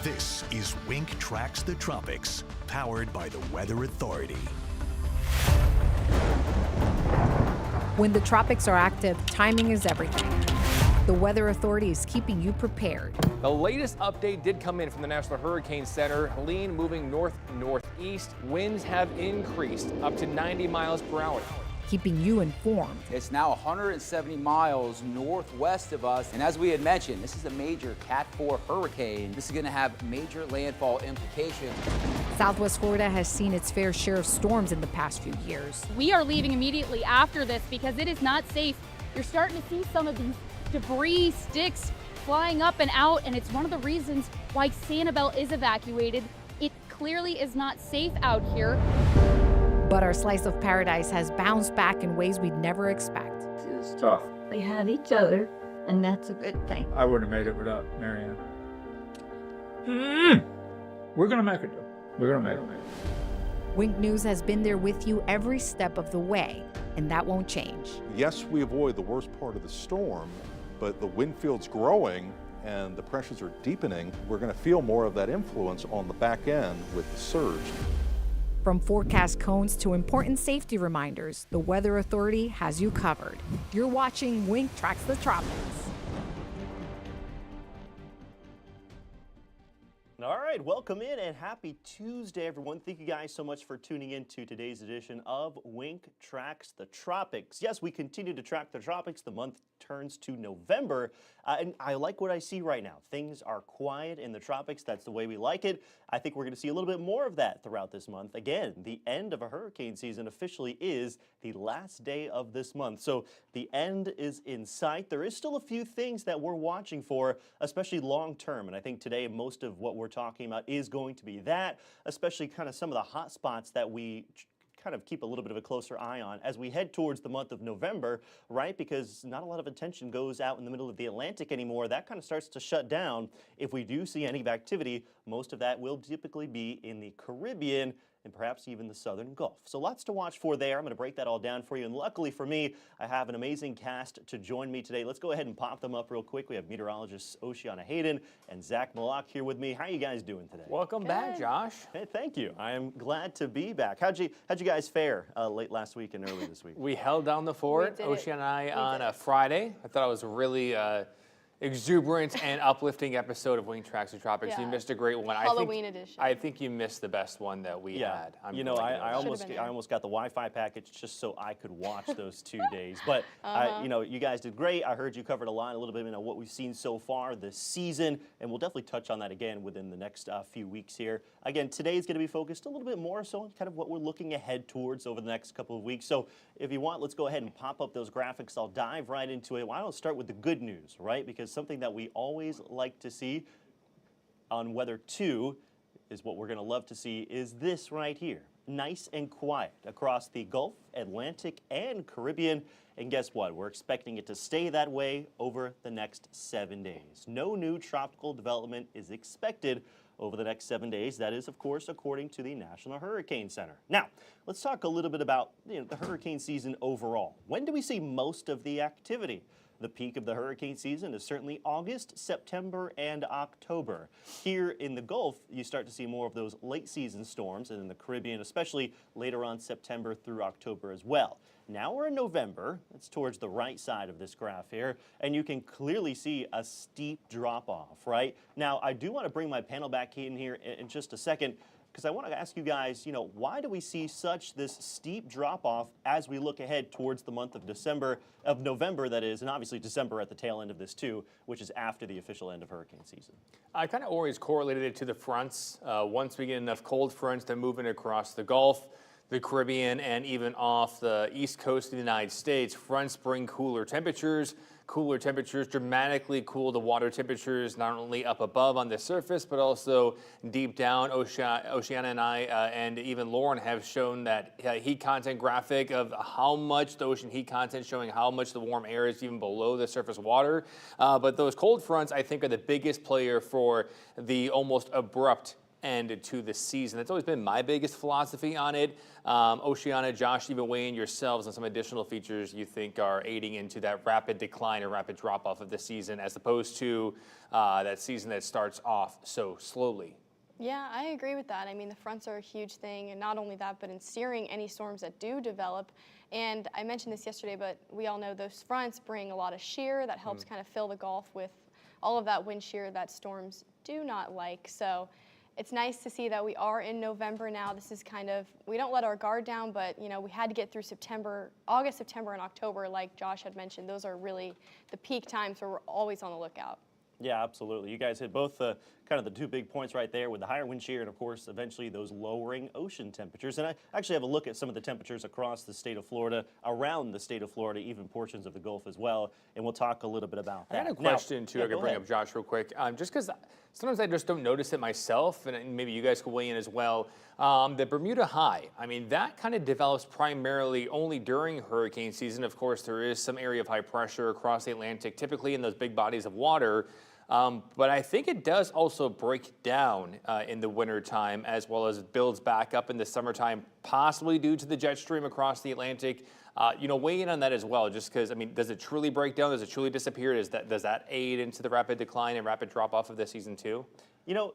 This is Wink Tracks the Tropics, powered by the Weather Authority. When the tropics are active, timing is everything. The Weather Authority is keeping you prepared. The latest update did come in from the National Hurricane Center. Helene moving north-northeast. Winds have increased up to 90 miles per hour. Keeping you informed. It's now 170 miles northwest of us. And as we had mentioned, this is a major Cat 4 hurricane. This is going to have major landfall implications. Southwest Florida has seen its fair share of storms in the past few years. We are leaving immediately after this because it is not safe. You're starting to see some of these debris, sticks flying up and out, and it's one of the reasons why Sanibel is evacuated. It clearly is not safe out here. But our slice of paradise has bounced back in ways we'd never expect. It was tough. We had each other, and that's a good thing. I wouldn't have made it without Marianne. We're gonna make it, though. We're gonna make it. Wink News has been there with you every step of the way, and that won't change. Yes, we avoid the worst part of the storm, but the wind field's growing and the pressures are deepening. We're going to feel more of that influence on the back end with the surge. From forecast cones to important safety reminders, the Weather Authority has you covered. You're watching Wink Tracks the Tropics. All right, welcome in and happy Tuesday, everyone. Thank you guys so much for tuning in to today's edition of Wink Tracks the Tropics. Yes, we continue to track the tropics. The month turns to November, and I like what I see right now. Things are quiet in the tropics. That's the way we like it. I think we're going to see a little bit more of that throughout this month. Again, the end of a hurricane season officially is the last day of this month, so the end is in sight. There is still a few things that we're watching for, especially long term, and I think today most of what we're talking about is going to be that, especially kind of some of the hot spots that we kind of keep a little bit of a closer eye on as we head towards the month of November, right? Because not a lot of attention goes out in the middle of the Atlantic anymore. That kind of starts to shut down. If we do see any activity, most of that will typically be in the Caribbean and perhaps even the Southern Gulf. So lots to watch for there. I'm going to break that all down for you. And luckily for me, I have an amazing cast to join me today. Let's go ahead and pop them up real quick. We have meteorologists Oceana Hayden and Zach Malak here with me. How are you guys doing today? Welcome back, Josh. Hey, thank you. I am glad to be back. How'd you guys fare late last week and early this week? We held down the fort, Oceana and I, on a Friday. I thought it was a really exuberant and uplifting episode of Wing Tracks the Tropics. Yeah. You missed a great one. Halloween edition. I think you missed the best one that we had. I almost got the Wi-Fi package just so I could watch those 2 days. But you guys did great. I heard you covered a little bit of what we've seen so far this season, and we'll definitely touch on that again within the next few weeks here. Again, today is going to be focused a little bit more so on kind of what we're looking ahead towards over the next couple of weeks. So if you want, let's go ahead and pop up those graphics. I'll dive right into it. Why don't I start with the good news, right? Because something that we always like to see on Weather 2 is what we're going to love to see is this right here. Nice and quiet across the Gulf, Atlantic, and Caribbean. And guess what? We're expecting it to stay that way over the next 7 days. No new tropical development is expected over the next 7 days. That is, of course, according to the National Hurricane Center. Now, let's talk a little bit about the hurricane season overall. When do we see most of the activity? The peak of the hurricane season is certainly August, September, and October. Here in the Gulf, you start to see more of those late season storms, and in the Caribbean, especially later on September through October as well. Now we're in November. It's towards the right side of this graph here, and you can clearly see a steep drop off, right? Now, I do want to bring my panel back in here in just a second, because I want to ask you guys, why do we see such this steep drop-off as we look ahead towards the month of November, that is, and obviously December at the tail end of this too, which is after the official end of hurricane season? I kind of always correlated it to the fronts. Once we get enough cold fronts to move in across the Gulf, the Caribbean, and even off the east coast of the United States, fronts bring cooler temperatures. Cooler temperatures dramatically cool the water temperatures, not only up above on the surface, but also deep down. Oceana and I and even Lauren have shown that heat content graphic of how much the ocean heat content, showing how much the warm air is even below the surface water. But those cold fronts, I think, are the biggest player for the almost abrupt end to the season. That's always been my biggest philosophy on it. Oceana, Josh, even weighing yourselves on some additional features you think are aiding into that rapid decline or rapid drop-off of the season as opposed to that season that starts off so slowly. Yeah, I agree with that. I mean, the fronts are a huge thing, and not only that, but in steering any storms that do develop. And I mentioned this yesterday, but we all know those fronts bring a lot of shear that helps kind of fill the Gulf with all of that wind shear that storms do not like. So it's nice to see that we are in November now. This is kind of, we don't let our guard down, but you know, we had to get through August, September, and October, like Josh had mentioned. Those are really the peak times where we're always on the lookout. Yeah, absolutely. You guys hit both kind of the two big points right there with the higher wind shear and, of course, eventually those lowering ocean temperatures. And I actually have a look at some of the temperatures across the state of Florida, around the state of Florida, even portions of the Gulf as well. And we'll talk a little bit about that. I had a question, too, I could bring up, Josh, real quick. Just because sometimes I just don't notice it myself, and maybe you guys could weigh in as well. The Bermuda High, I mean, that kind of develops primarily only during hurricane season. Of course, there is some area of high pressure across the Atlantic, typically in those big bodies of water. But I think it does also break down in the wintertime as well as builds back up in the summertime, possibly due to the jet stream across the Atlantic. You know, weigh in on that as well, just because, I mean, does it truly break down? Does it truly disappear? Does that aid into the rapid decline and rapid drop-off of the season too? You know,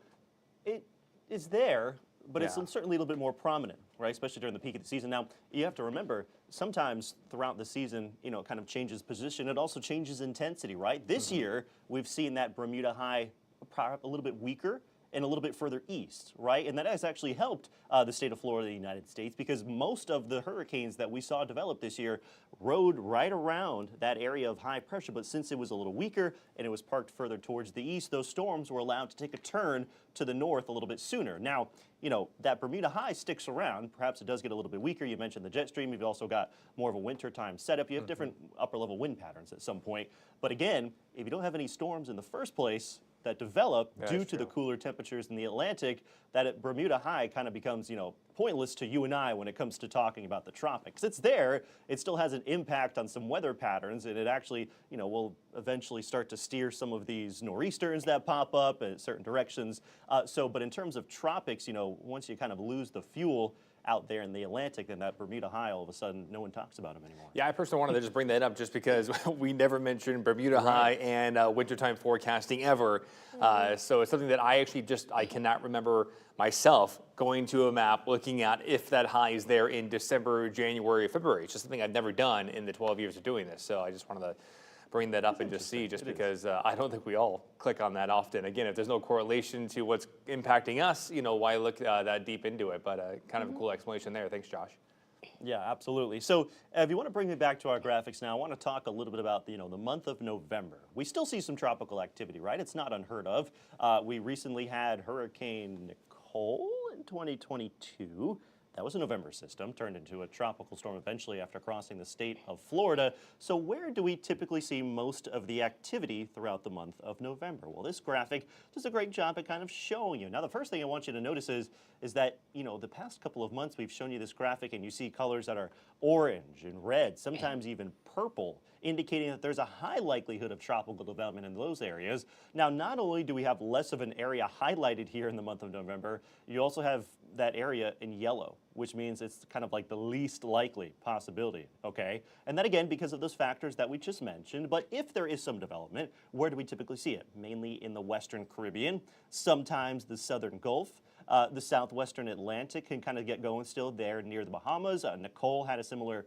it is there, but it's certainly a little bit more prominent, right? Especially during the peak of the season. Now, you have to remember, sometimes throughout the season, you know, it kind of changes position. It also changes intensity, right? This year, we've seen that Bermuda High a little bit weaker and a little bit further east, right? And that has actually helped the state of Florida, the United States, because most of the hurricanes that we saw develop this year rode right around that area of high pressure. But since it was a little weaker and it was parked further towards the east, those storms were allowed to take a turn to the north a little bit sooner. Now, you know, that Bermuda High sticks around. Perhaps it does get a little bit weaker. You mentioned the jet stream. You've also got more of a wintertime setup. You have different upper-level wind patterns at some point. But again, if you don't have any storms in the first place that develop due to the cooler temperatures in the Atlantic, that at Bermuda High kind of becomes, you know, pointless to you and I when it comes to talking about the tropics. It's there. It still has an impact on some weather patterns, and it actually, you know, will eventually start to steer some of these nor'easters that pop up in certain directions. But in terms of tropics, you know, once you kind of lose the fuel out there in the Atlantic, then that Bermuda High, all of a sudden, no one talks about them anymore. Yeah, I personally wanted to just bring that up just because we never mentioned Bermuda High and wintertime forecasting ever. So it's something that I cannot remember myself going to a map, looking at if that high is there in December, January, February. It's just something I've never done in the 12 years of doing this. So I just wanted to bring that up and just see, just because I don't think we all click on that often. Again, if there's no correlation to what's impacting us, you know, why look that deep into it? But kind of a cool explanation there. Thanks, Josh. Yeah, absolutely. So if you want to bring me back to our graphics now, I want to talk a little bit about the month of November. We still see some tropical activity, right? It's not unheard of. We recently had Hurricane Nicole in 2022. That was a November system, turned into a tropical storm eventually after crossing the state of Florida. So where do we typically see most of the activity throughout the month of November? Well, this graphic does a great job at kind of showing you. Now, the first thing I want you to notice is that, you know, the past couple of months we've shown you this graphic and you see colors that are orange and red, sometimes even purple, indicating that there's a high likelihood of tropical development in those areas. Now, not only do we have less of an area highlighted here in the month of November, you also have that area in yellow, which means it's kind of like the least likely possibility, okay? And that again, because of those factors that we just mentioned, but if there is some development, where do we typically see it? Mainly in the Western Caribbean, sometimes the Southern Gulf. The southwestern Atlantic can kind of get going still there near the Bahamas. Nicole had a similar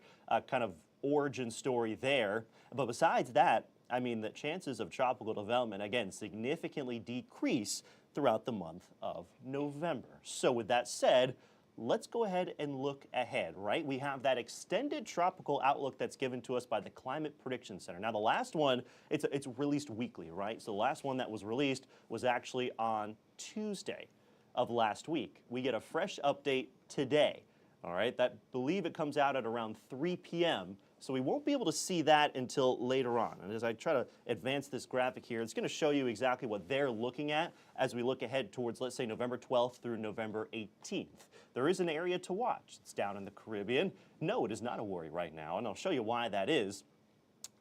kind of origin story there. But besides that, I mean, the chances of tropical development, again, significantly decrease throughout the month of November. So with that said, let's go ahead and look ahead, right? We have that extended tropical outlook that's given to us by the Climate Prediction Center. Now, the last one, it's released weekly, right? So the last one that was released was actually on Tuesday of last week. We get a fresh update today, all right? That, believe it comes out at around 3 p.m., so we won't be able to see that until later on. And as I try to advance this graphic here, it's going to show you exactly what they're looking at as we look ahead towards, let's say, November 12th through November 18th. There is an area to watch. It's down in the Caribbean. No, it is not a worry right now, and I'll show you why that is.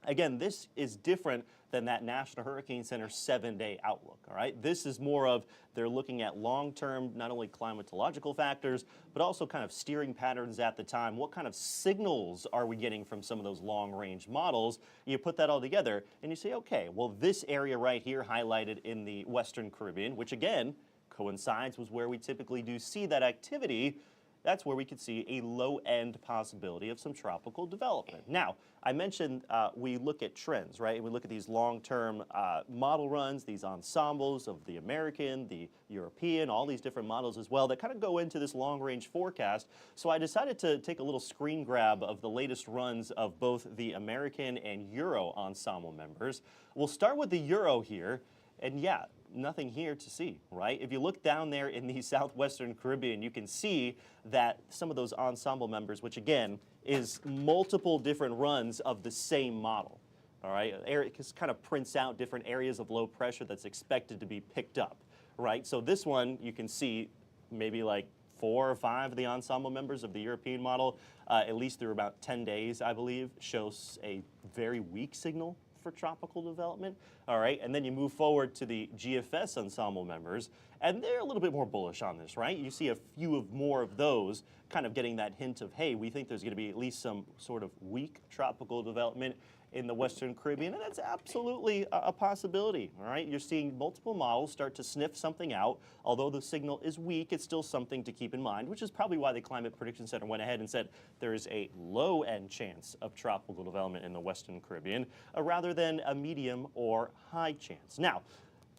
Again, this is different than that National Hurricane Center 7-day outlook, all right? This is more of they're looking at long-term, not only climatological factors, but also kind of steering patterns at the time. What kind of signals are we getting from some of those long-range models? You put that all together and you say, okay, well, this area right here highlighted in the Western Caribbean, which again coincides with where we typically do see that activity, that's where we could see a low-end possibility of some tropical development. Now, I mentioned we look at trends, right? And we look at these long-term model runs, these ensembles of the American, the European, all these different models as well that kind of go into this long-range forecast. So I decided to take a little screen grab of the latest runs of both the American and Euro ensemble members. We'll start with the Euro here, and yeah, nothing here to see, right? If you look down there in the southwestern Caribbean, you can see that some of those ensemble members, which again is multiple different runs of the same model, all right? It just kind of prints out different areas of low pressure that's expected to be picked up, right? So this one, you can see maybe like 4 or 5 of the ensemble members of the European model, at least through about 10 days, I believe, shows a very weak signal for tropical development, all right? And then you move forward to the GFS ensemble members, and they're a little bit more bullish on this, right? You see a few more of those kind of getting that hint of, hey, we think there's gonna be at least some sort of weak tropical development in the Western Caribbean, and that's absolutely a possibility, all right? You're seeing multiple models start to sniff something out. Although the signal is weak, it's still something to keep in mind, which is probably why the Climate Prediction Center went ahead and said there is a low-end chance of tropical development in the Western Caribbean, rather than a medium or high chance. Now,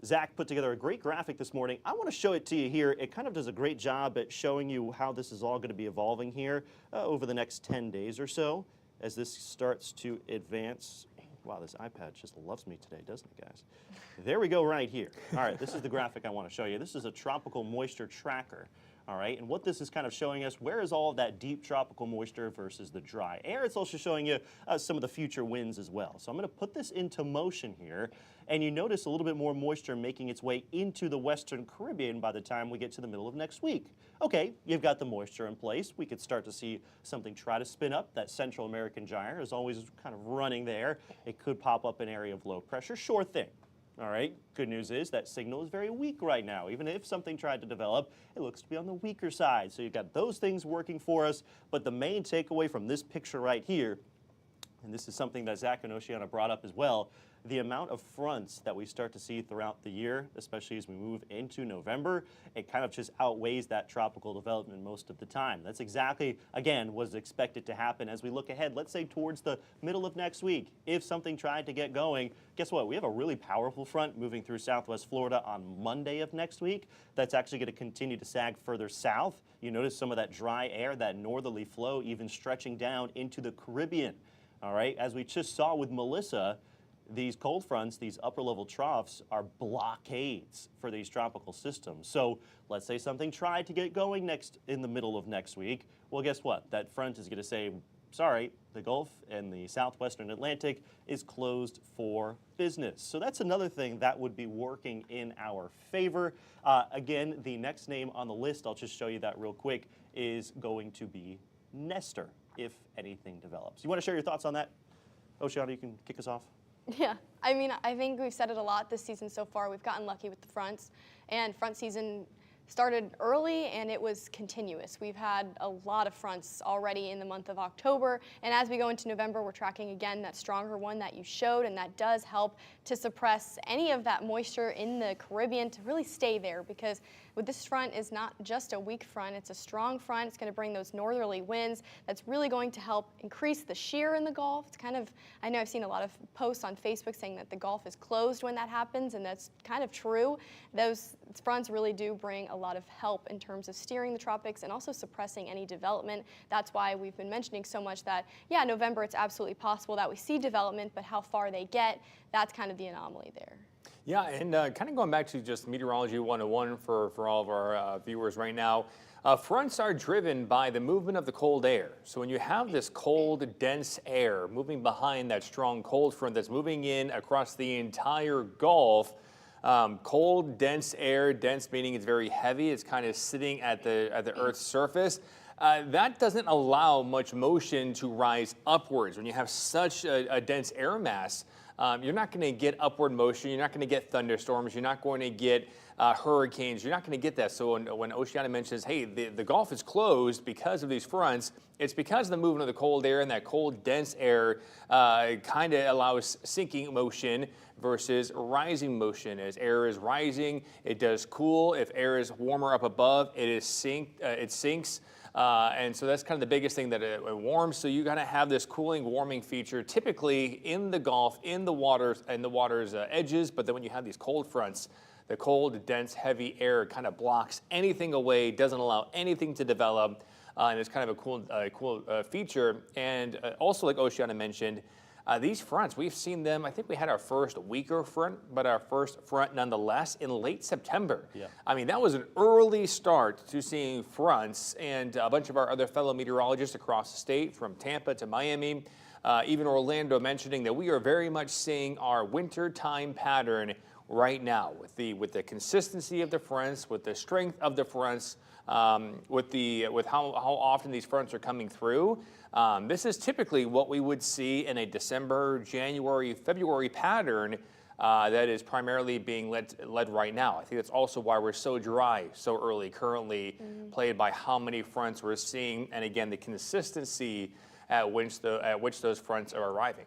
Zach put together a great graphic this morning. I want to show it to you here. It kind of does a great job at showing you how this is all going to be evolving here over the next 10 days or so, as this starts to advance. Wow, this iPad just loves me today, doesn't it, guys? There we go right here. All right, this is the graphic I want to show you. This is a tropical moisture tracker. All right, and what this is kind of showing us, where is all of that deep tropical moisture versus the dry air? It's also showing you some of the future winds as well. So I'm going to put this into motion here, and you notice a little bit more moisture making its way into the Western Caribbean by the time we get to the middle of next week. Okay, you've got the moisture in place. We could start to see something try to spin up. That Central American gyre is always kind of running there. It could pop up an area of low pressure, sure thing. All right, good news is that signal is very weak right now. Even if something tried to develop, it looks to be on the weaker side. So you've got those things working for us, but the main takeaway from this picture right here, and this is something that Zach and Oceana brought up as well, the amount of fronts that we start to see throughout the year, especially as we move into November, it kind of just outweighs that tropical development most of the time. That's exactly, again, what is expected to happen as we look ahead, let's say towards the middle of next week. If something tried to get going, guess what? We have a really powerful front moving through Southwest Florida on Monday of next week. That's actually going to continue to sag further south. You notice some of that dry air, that northerly flow, even stretching down into the Caribbean. All right, as we just saw with Melissa, these cold fronts, these upper level troughs, are blockades for these tropical systems. So let's say something tried to get going in the middle of next week. Well, guess what? That front is going to say, sorry, the Gulf and the southwestern Atlantic is closed for business. So that's another thing that would be working in our favor. Again, the next name on the list, I'll just show you that real quick, is going to be Nestor, if anything develops. You want to share your thoughts on that? Oceana, you can kick us off. Yeah, I mean, I think we've said it a lot this season so far. We've gotten lucky with the fronts, and front season started early and it was continuous. We've had a lot of fronts already in the month of October, and as we go into November, we're tracking again that stronger one that you showed, and that does help to suppress any of that moisture in the Caribbean to really stay there, because with this front is not just a weak front, it's a strong front. It's going to bring those northerly winds. That's really going to help increase the shear in the Gulf. It's kind of, I know I've seen a lot of posts on Facebook saying that the Gulf is closed when that happens, and that's kind of true. Those fronts really do bring a lot of help in terms of steering the tropics and also suppressing any development. That's why we've been mentioning so much that, yeah, November, it's absolutely possible that we see development, but how far they get, that's kind of the anomaly there. Yeah, and kind of going back to just Meteorology 101 for all of our viewers right now, fronts are driven by the movement of the cold air. So when you have this cold, dense air moving behind that strong cold front that's moving in across the entire Gulf, Cold, dense air, dense meaning it's very heavy. It's kind of sitting at the Earth's surface. That doesn't allow much motion to rise upwards. When you have such a dense air mass, you're not going to get upward motion. You're not going to get thunderstorms. You're not going to get hurricanes. You're not going to get that. So when Oceana mentions, hey, the Gulf is closed because of these fronts, it's because of the movement of the cold air, and that cold, dense air kind of allows sinking motion versus rising motion. As air is rising, it does cool. If air is warmer up above, it sinks. And so that's kind of the biggest thing, that it warms. So you gotta have this cooling, warming feature, typically in the Gulf, in the water's edges. But then when you have these cold fronts, the cold, dense, heavy air kind of blocks anything away, doesn't allow anything to develop, and it's kind of a cool feature. And also, like Oceana mentioned, these fronts, we've seen them, I think we had our first weaker front, but our first front nonetheless in late September. Yeah. I mean, that was an early start to seeing fronts, and a bunch of our other fellow meteorologists across the state, from Tampa to Miami, even Orlando, mentioning that we are very much seeing our winter time pattern right now, with the consistency of the fronts, with the strength of the fronts, with how often these fronts are coming through. This is typically what we would see in a December, January, February pattern that is primarily being led right now. I think that's also why we're so dry so early currently, played by how many fronts we're seeing, and again, the consistency at which those fronts are arriving.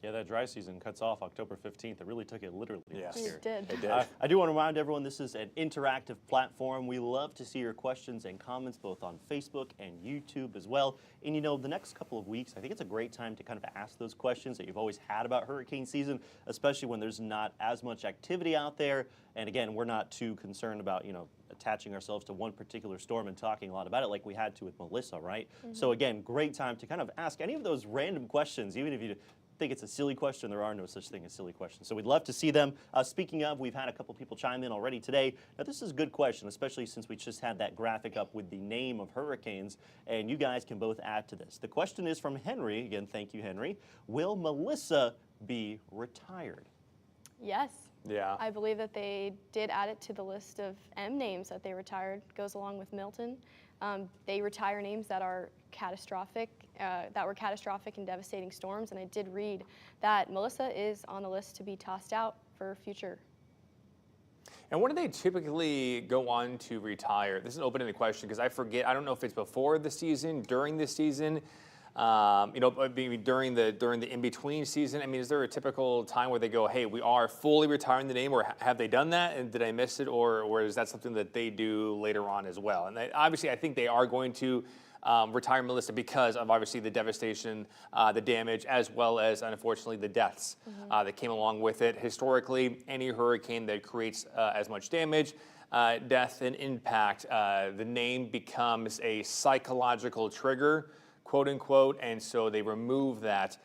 Yeah, that dry season cuts off October 15th. It really took it literally this year. It did. I do want to remind everyone, this is an interactive platform. We love to see your questions and comments both on Facebook and YouTube as well. And you know, the next couple of weeks, I think it's a great time to kind of ask those questions that you've always had about hurricane season, especially when there's not as much activity out there. And again, we're not too concerned about, you know, attaching ourselves to one particular storm and talking a lot about it like we had to with Melissa, right? So again, great time to kind of ask any of those random questions, even if you think it's a silly question. There are no such thing as silly questions. So we'd love to see them. Speaking of, we've had a couple people chime in already today. Now, this is a good question, especially since we just had that graphic up with the name of hurricanes, and you guys can both add to this. The question is from Henry. Again, thank you, Henry. Will Melissa be retired? Yes. Yeah. I believe that they did add it to the list of M names that they retired. Goes along with Milton. They retire names that are catastrophic, that were catastrophic and devastating storms. And I did read that Melissa is on the list to be tossed out for future. And when do they typically go on to retire? This is an open-ended question because I forget. I don't know if it's before the season, during the season. You know, maybe during the in-between season. I mean, is there a typical time where they go, hey, we are fully retiring the name, or have they done that, and did I miss it, or is that something that they do later on as well? And obviously, I think they are going to retire Melissa because of obviously the devastation, the damage, as well as unfortunately the deaths that came along with it. Historically, any hurricane that creates as much damage, death, and impact, the name becomes a psychological trigger, quote unquote, and so they remove that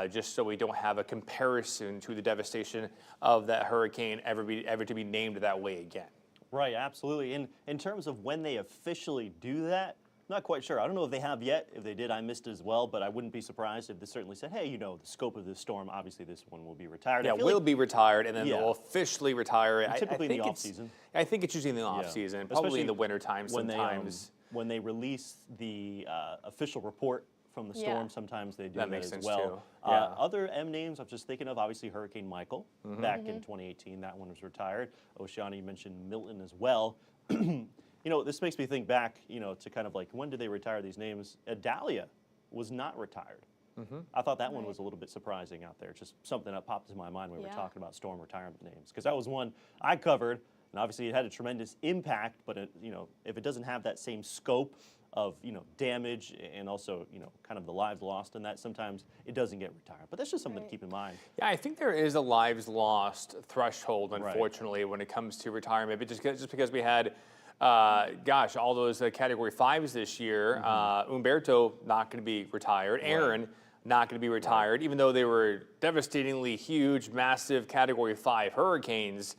just so we don't have a comparison to the devastation of that hurricane ever to be named that way again. Right, absolutely. In terms of when they officially do that, not quite sure. I don't know if they have yet. If they did, I missed it as well, but I wouldn't be surprised if they certainly said, hey, you know, the scope of this storm, obviously this one will be retired. Yeah, will be retired, and then they'll officially retire it. Typically in the off-season. I think it's usually in the off-season, probably in the winter time sometimes. When they release the official report from the storm, sometimes they do that makes as sense well. Too. Yeah. Other M names I'm just thinking of, obviously Hurricane Michael back in 2018, that one was retired. Oceana, you mentioned Milton as well. You know, this makes me think back, you know, to kind of like, when did they retire these names? Dahlia was not retired. I thought that one was a little bit surprising out there. Just something that popped into my mind when we were talking about storm retirement names. Because that was one I covered, and obviously it had a tremendous impact, but it, you know, if it doesn't have that same scope of, you know, damage and also, you know, kind of the lives lost in that, sometimes it doesn't get retired. But that's just something to keep in mind. Yeah, I think there is a lives lost threshold, unfortunately, when it comes to retirement. But just because we had, all those Category 5s this year, Umberto not going to be retired, Aaron not going to be retired, even though they were devastatingly huge, massive Category 5 hurricanes.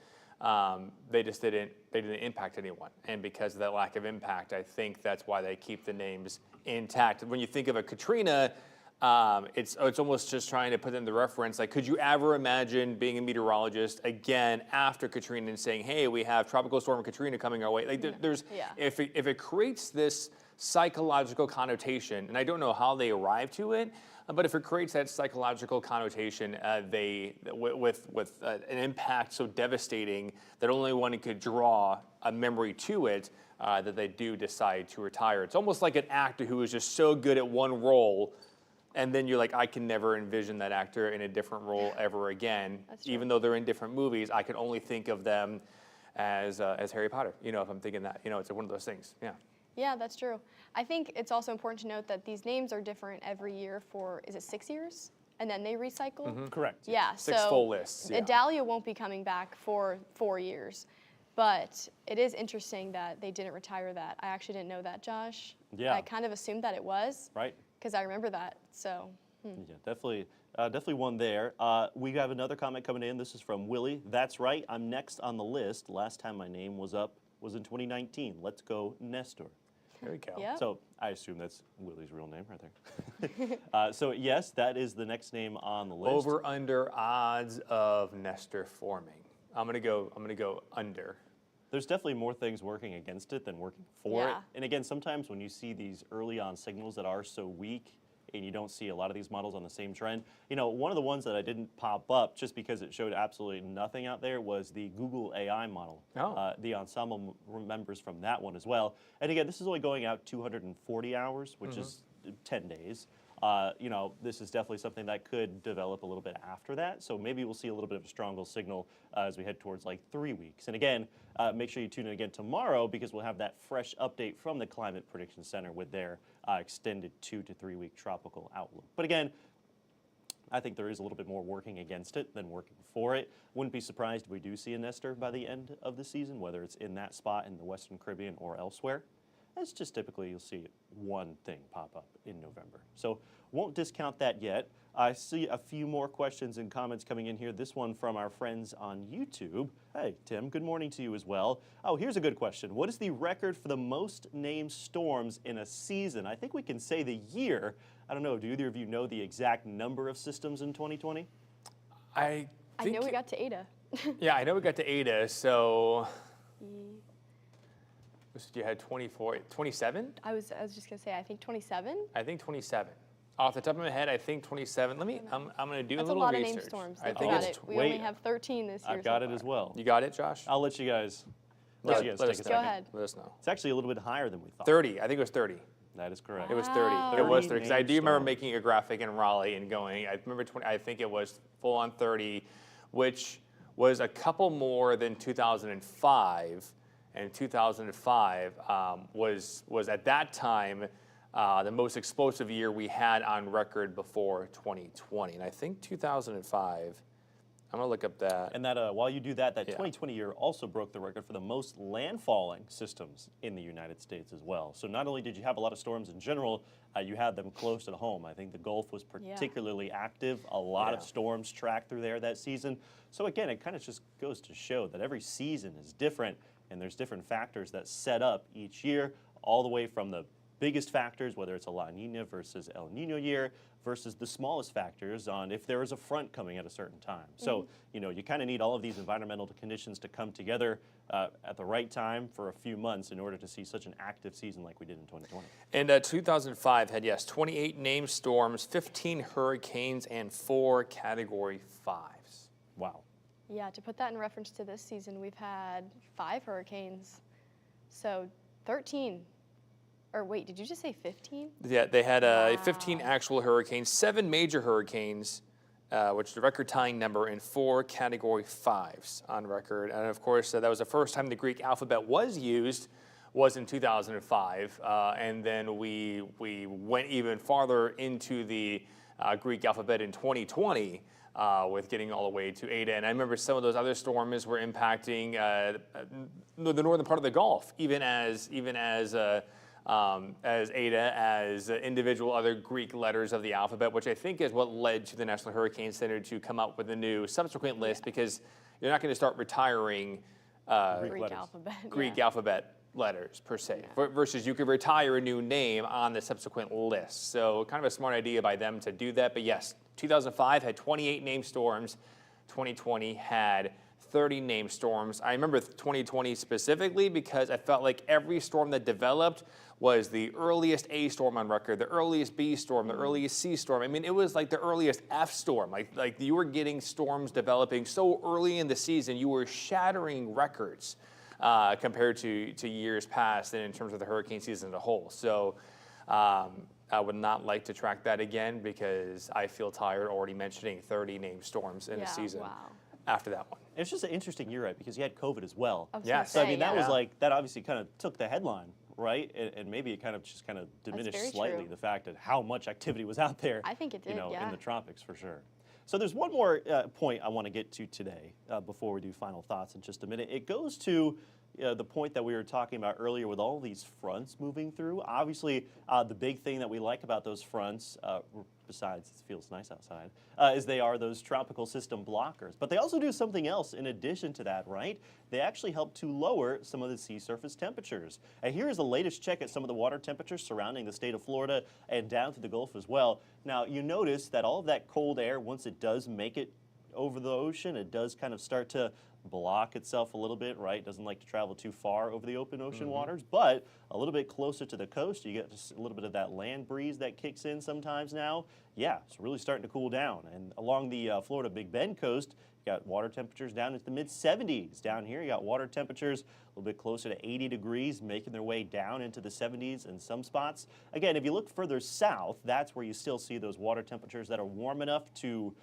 They just didn't impact anyone, and because of that lack of impact, I think that's why they keep the names intact. When you think of a Katrina, It's almost just trying to put in the reference. Like, could you ever imagine being a meteorologist again after Katrina and saying, "Hey, we have Tropical Storm Katrina coming our way"? Like, there's if it creates this psychological connotation, and I don't know how they arrive to it, but if it creates that psychological connotation, with an impact so devastating that only one could draw a memory to it, that they do decide to retire. It's almost like an actor who is just so good at one role. And then you're like, I can never envision that actor in a different role ever again. Even though they're in different movies, I can only think of them as Harry Potter. You know, if I'm thinking that, you know, it's one of those things. Yeah. Yeah, that's true. I think it's also important to note that these names are different every year for, is it 6 years? And then they recycle? Mm-hmm. Correct. Yeah, Six full lists. Yeah. Idalia won't be coming back for 4 years. But it is interesting that they didn't retire that. I actually didn't know that, Josh. Yeah. I kind of assumed that it was. Right. Because I remember that, so. Yeah, definitely one there. We have another comment coming in. This is from Willie. That's right, I'm next on the list. Last time my name was up was in 2019. Let's go, Nestor. There we go. Yeah. So I assume that's Willie's real name right there. So yes, that is the next name on the list. Over under odds of Nestor forming. I'm gonna go under. There's definitely more things working against it than working for it. Yeah. And again, sometimes when you see these early on signals that are so weak and you don't see a lot of these models on the same trend, you know, one of the ones that I didn't pop up just because it showed absolutely nothing out there was the Google AI model. Oh. The ensemble remembers from that one as well. And again, this is only going out 240 hours, which is 10 days. You know, this is definitely something that could develop a little bit after that. So maybe we'll see a little bit of a stronger signal as we head towards like 3 weeks. And again, make sure you tune in again tomorrow because we'll have that fresh update from the Climate Prediction Center with their extended 2 to 3 week tropical outlook. But again, I think there is a little bit more working against it than working for it. Wouldn't be surprised if we do see a Nestor by the end of the season, whether it's in that spot in the Western Caribbean or elsewhere. It's just typically you'll see one thing pop up in November. So won't discount that yet. I see a few more questions and comments coming in here. This one from our friends on YouTube. Hey, Tim, good morning to you as well. Oh, here's a good question. What is the record for the most named storms in a season? I think we can say the year. I don't know, do either of you know the exact number of systems in 2020? I know we got to Ada. Yeah, I know we got to Ada, so you had 24, 27? I was just gonna say, I think 27. I think 27. Off the top of my head, I think 27. I'm gonna do That's a little lot research. of named storms. I Think think about it's it. We only have 13 this year. I've got so it far. as well. You got it, Josh? I'll let you guys Let take a us second. know. Go ahead. Let us know. It's actually a little bit higher than we thought. 30. I think it was 30. That is correct. It was 30. It 30 was 30. Because I named do remember storms. making a graphic in Raleigh and going, I remember 20, I think it was full on 30, which was a couple more than 2005. And 2005 was at that time the most explosive year we had on record before 2020. And I think 2005, I'm gonna look up that. And that while you do that, 2020 year also broke the record for the most landfalling systems in the United States as well. So not only did you have a lot of storms in general, you had them close at home. I think the Gulf was particularly active. A lot of storms tracked through there that season. So again, it kind of just goes to show that every season is different, and there's different factors that set up each year, all the way from the biggest factors, whether it's a La Nina versus El Nino year, versus the smallest factors on if there is a front coming at a certain time. So, you know, you kind of need all of these environmental conditions to come together at the right time for a few months in order to see such an active season like we did in 2020. And 2005 had, 28 named storms, 15 hurricanes, and 4 Category 5s. Wow. Yeah, to put that in reference to this season, we've had 5 hurricanes, so 13. Or wait, did you just say 15? Yeah, they had 15 actual hurricanes, 7 major hurricanes, which is the record-tying number, and 4 Category 5s on record. And of course, that was the first time the Greek alphabet was used, was in 2005. And then we went even farther into the Greek alphabet in 2020 with getting all the way to Ada. And I remember some of those other storms were impacting the northern part of the Gulf, even as Ada, as individual other Greek letters of the alphabet, which I think is what led to the National Hurricane Center to come up with a new subsequent list, because you're not going to start retiring Greek alphabet. Greek alphabet letters per se, versus you could retire a new name on the subsequent list. So kind of a smart idea by them to do that. But yes, 2005 had 28 named storms. 2020 had 30 named storms. I remember 2020 specifically because I felt like every storm that developed was the earliest A storm on record, the earliest B storm, the earliest C storm. I mean, it was like the earliest F storm. Like you were getting storms developing so early in the season, you were shattering records compared to years past and in terms of the hurricane season as a whole. So I would not like to track that again because I feel tired already mentioning 30 named storms in a season after that one. It's just an interesting year, right? Because you had COVID as well. Yes. So I mean, that was like, that obviously kind of took the headline, right? And maybe it kind of just kind of diminished slightly the fact that how much activity was out there. I think it did, in the tropics for sure. So there's one more point I want to get to today before we do final thoughts in just a minute. It goes to the point that we were talking about earlier with all these fronts moving through. Obviously, the big thing that we like about those fronts, besides it feels nice outside, is they are those tropical system blockers. But they also do something else in addition to that, right? They actually help to lower some of the sea surface temperatures. And here is the latest check at some of the water temperatures surrounding the state of Florida and down to the Gulf as well. Now, you notice that all of that cold air, once it does make it over the ocean, it does kind of start to block itself a little bit, right? Doesn't like to travel too far over the open ocean waters, but a little bit closer to the coast, you get just a little bit of that land breeze that kicks in sometimes now. Yeah, it's really starting to cool down. And along the Florida Big Bend coast, you got water temperatures down into the mid-70s. Down here, you got water temperatures a little bit closer to 80 degrees, making their way down into the 70s in some spots. Again, if you look further south, that's where you still see those water temperatures that are warm enough to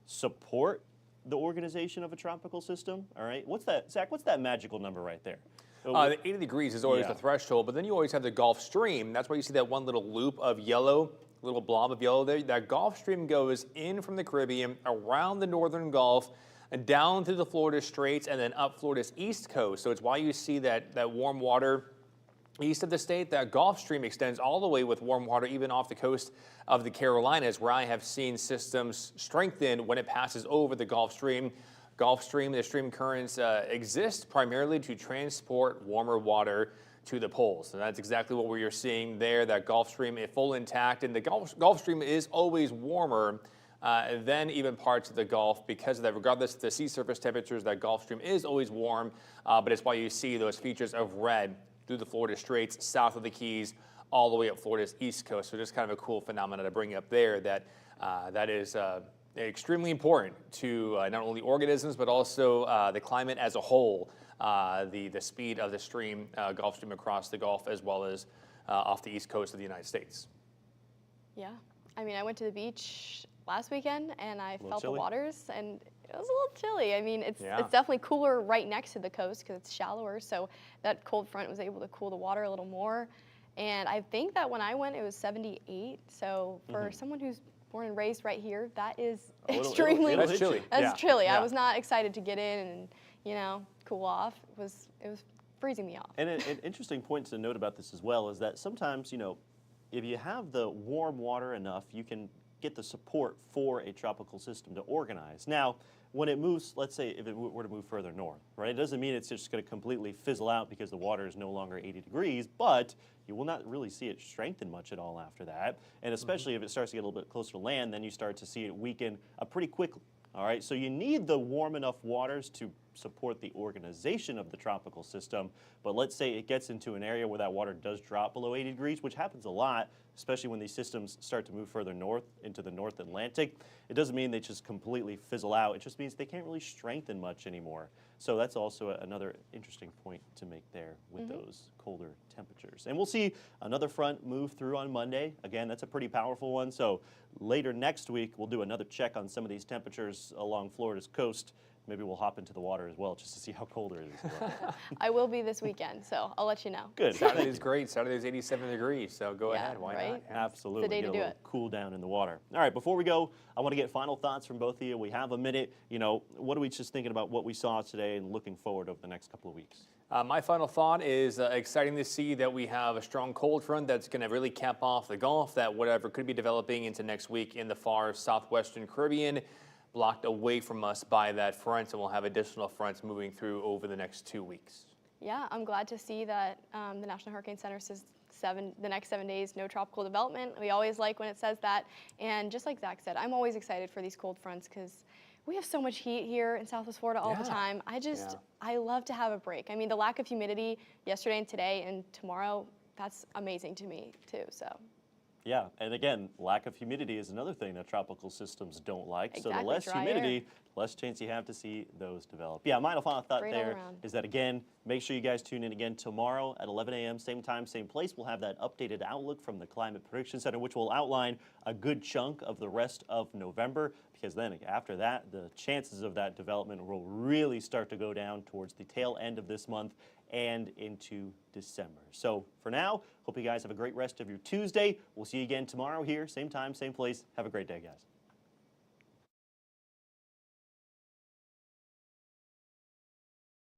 support the organization of a tropical system. All right, what's that, Zach? What's that magical number right there? The 80 degrees is always the threshold, but then you always have the Gulf Stream. That's why you see that one little loop of yellow, little blob of yellow there. That Gulf Stream goes in from the Caribbean, around the northern Gulf, and down through the Florida Straits, and then up Florida's east coast. So it's why you see that warm water east of the state. That Gulf Stream extends all the way with warm water even off the coast of the Carolinas, where I have seen systems strengthen when it passes over the Gulf Stream. The stream currents exist primarily to transport warmer water to the poles. And that's exactly what we're seeing there. That Gulf Stream is full intact, and the Gulf Stream is always warmer than even parts of the Gulf because of that. Regardless of the sea surface temperatures, that Gulf Stream is always warm, but it's why you see those features of red through the Florida Straits, south of the Keys, all the way up Florida's east coast. So just kind of a cool phenomenon to bring up there that that is extremely important to not only organisms, but also the climate as a whole, the speed of the stream, Gulf Stream across the Gulf, as well as off the east coast of the United States. Yeah, I mean, I went to the beach last weekend and I felt chilly. the waters, and it was a little chilly. I mean, it's definitely cooler right next to the coast because it's shallower, so that cold front was able to cool the water a little more. And I think that when I went, it was 78. So for someone who's born and raised right here, that is extremely chilly. That's chilly. I was not excited to get in and cool off. It was freezing me off. And an interesting point to note about this as well is that sometimes, if you have the warm water enough, you can get the support for a tropical system to organize. Now, when it moves, let's say if it were to move further north, right? It doesn't mean it's just going to completely fizzle out because the water is no longer 80 degrees, but you will not really see it strengthen much at all after that. And especially if it starts to get a little bit closer to land, then you start to see it weaken pretty quickly. All right, so you need the warm enough waters to support the organization of the tropical system. But let's say it gets into an area where that water does drop below 80 degrees, which happens a lot, especially when these systems start to move further north into the North Atlantic. It doesn't mean they just completely fizzle out. It just means they can't really strengthen much anymore. So that's also another interesting point to make there with those colder temperatures. And we'll see another front move through on Monday. Again, that's a pretty powerful one. So later next week, we'll do another check on some of these temperatures along Florida's coast. Maybe we'll hop into the water as well just to see how cold it is. I will be this weekend, so I'll let you know. Good. Saturday's great. Saturday's 87 degrees, so go ahead. Why not? Absolutely. It's the day to Get a do little it. cool down in the water. All right, before we go, I want to get final thoughts from both of you. We have a minute. What are we just thinking about what we saw today and looking forward over the next couple of weeks? My final thought is exciting to see that we have a strong cold front that's going to really cap off the Gulf, that whatever could be developing into next week in the far southwestern Caribbean, blocked away from us by that front, and we'll have additional fronts moving through over the next 2 weeks. Yeah, I'm glad to see that the National Hurricane Center says the next 7 days, no tropical development. We always like when it says that. And just like Zach said, I'm always excited for these cold fronts because we have so much heat here in Southwest Florida all the time. I love to have a break. I mean, the lack of humidity yesterday and today and tomorrow, that's amazing to me too, so. Yeah, and again, lack of humidity is another thing that tropical systems don't like. Exactly, so the less dry humidity, air. less chance you have to see those develop. Yeah, my final thought Great all there around. is that, again, make sure you guys tune in again tomorrow at 11 a.m., same time, same place. We'll have that updated outlook from the Climate Prediction Center, which will outline a good chunk of the rest of November, because then after that, the chances of that development will really start to go down towards the tail end of this month and into December. So for now, hope you guys have a great rest of your Tuesday. We'll see you again tomorrow here, same time, same place. Have a great day, guys.